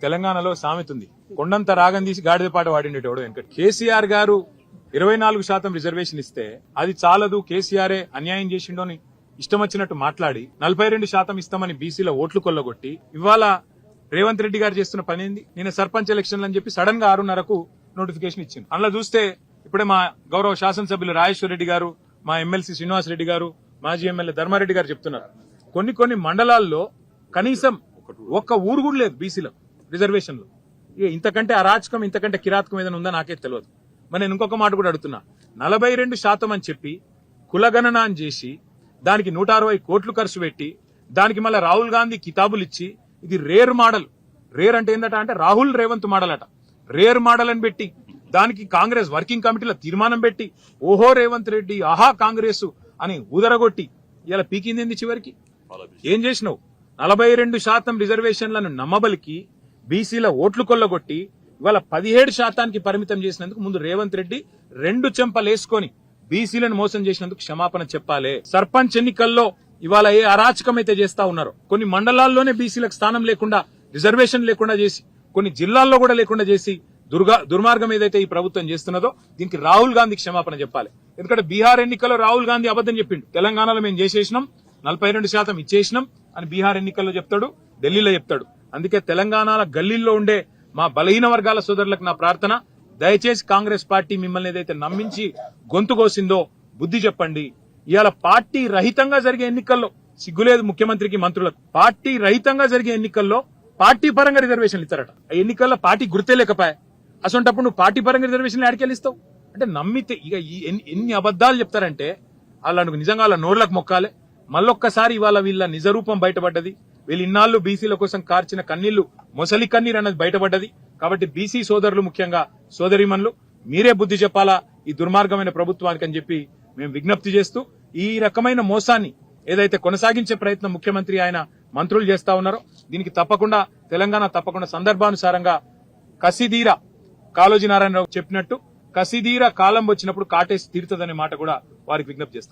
తెలంగాణలో సామెత ఉంది, కొండంత రాగం తీసి గాడిద పాట వాడిండేటోడు వెనక. కేసీఆర్ గారు 24% రిజర్వేషన్ ఇస్తే అది చాలదు, కేసీఆరే అన్యాయం చేసిండో అని ఇష్టం వచ్చినట్టు మాట్లాడి 42% ఇస్తామని బీసీల ఓట్లు కొల్లగొట్టి ఇవాళ రేవంత్ రెడ్డి గారు చేస్తున్న పని ఏంది? నిన్న సర్పంచ్ ఎలక్షన్లు అని చెప్పి సడన్ గా 6:30కు నోటిఫికేషన్ ఇచ్చింది. అందులో చూస్తే ఇప్పుడే మా గౌరవ శాసనసభ్యులు రాజేశ్వర్ రెడ్డి గారు, మా ఎమ్మెల్సీ శ్రీనివాస్ రెడ్డి గారు, మాజీ ఎమ్మెల్యే ధర్మారెడ్డి గారు చెప్తున్నారు, కొన్ని మండలాల్లో కనీసం ఒక్క ఊరు కూడా లేదు బీసీలో రిజర్వేషన్లు. ఇక ఇంతకంటే అరాచకం, ఇంతకంటే కిరాతకం ఏదైనా ఉందా నాకే తెలియదు. మరి నేను ఇంకొక మాట కూడా అడుగుతున్నా, 42% అని చెప్పి కులగణన అని చేసి దానికి 160 కోట్లు ఖర్చు పెట్టి దానికి మళ్ళీ రాహుల్ గాంధీ కితాబులు ఇచ్చి ఇది రేర్ మోడల్, రేర్ అంటే ఏందట అంటే రాహుల్ రేవంత్ మోడల్ అట, రేర్ మోడల్ అని పెట్టి దానికి కాంగ్రెస్ వర్కింగ్ కమిటీలో తీర్మానం పెట్టి ఓహో రేవంత్ రెడ్డి ఆహా కాంగ్రెస్ అని ఊదరగొట్టి ఇలా పీకింది చివరికి. ఏం చేసినావు? 42% రిజర్వేషన్లను నమ్మబలికి బీసీల ఓట్లు కొల్లగొట్టి ఇవాళ 17% పరిమితం చేసినందుకు ముందు రేవంత్ రెడ్డి 2 చెంపలేసుకొని బీసీలను మోసం చేసినందుకు క్షమాపణ చెప్పాలి. సర్పంచ్ ఎన్నికల్లో ఇవాళ ఏ అరాచకం అయితే చేస్తా ఉన్నారో, కొన్ని మండలాల్లోనే బీసీలకు స్థానం లేకుండా, రిజర్వేషన్ లేకుండా చేసి, కొన్ని జిల్లాల్లో కూడా లేకుండా చేసి దుర్మార్గం ఏదైతే ఈ ప్రభుత్వం చేస్తున్నదో దీనికి రాహుల్ గాంధీ క్షమాపణ చెప్పాలి. ఎందుకంటే బీహార్ ఎన్నికల్లో రాహుల్ గాంధీ అబద్దం చెప్పిండు, తెలంగాణలో మేము చేసేసినాం 42% ఇచ్చేసినాం అని బీహార్ ఎన్నికల్లో చెప్తాడు, ఢిల్లీలో చెప్తాడు. అందుకే తెలంగాణ గల్లీల్లో ఉండే మా బలహీన వర్గాల సోదరులకు నా ప్రార్థన, దయచేసి కాంగ్రెస్ పార్టీ మిమ్మల్ని ఏదైతే నమ్మించి గొంతు కోసిందో బుద్ధి చెప్పండి. ఇవాళ పార్టీ రహితంగా జరిగే ఎన్నికల్లో సిగ్గులేదు ముఖ్యమంత్రికి, మంత్రులకు. పార్టీ రహితంగా జరిగే ఎన్నికల్లో పార్టీ పరంగా రిజర్వేషన్లు ఇస్తారట. ఆ ఎన్నికల్లో పార్టీ గుర్తే లేకపోయా, అసొంటప్పుడు నువ్వు పార్టీ పరంగా రిజర్వేషన్లు ఆడికెళ్ళిస్తావు అంటే నమ్మితే ఇక ఎన్ని అబద్దాలు చెప్తారంటే వాళ్ళకు నిజంగా వాళ్ళ నోర్లకు మొక్కాలే. మళ్ళొక్కసారి ఇవాళ వీళ్ళ నిజరూపం బయటపడ్డది. వీళ్ళు ఇన్నాళ్లు బీసీల కోసం కార్చిన కన్నీళ్లు మొసలి కన్నీరు అన్నది బయటపడ్డది. కాబట్టి బీసీ సోదరులు, ముఖ్యంగా సోదరీమణులు, మీరే బుద్ధి చెప్పాలా ఈ దుర్మార్గమైన ప్రభుత్వానికి అని చెప్పి మేము విజ్ఞప్తి చేస్తూ, ఈ రకమైన మోసాన్ని ఏదైతే కొనసాగించే ప్రయత్నం ముఖ్యమంత్రి ఆయన మంత్రులు చేస్తా ఉన్నారో దీనికి తప్పకుండా తెలంగాణ సందర్భానుసారంగా కసిదీరా, కాళోజీ నారాయణరావు చెప్పినట్టు కసిదీరా కాలం వచ్చినప్పుడు కాటేసి తీరుతుందనే మాట కూడా వారికి విజ్ఞప్తి చేస్తాం.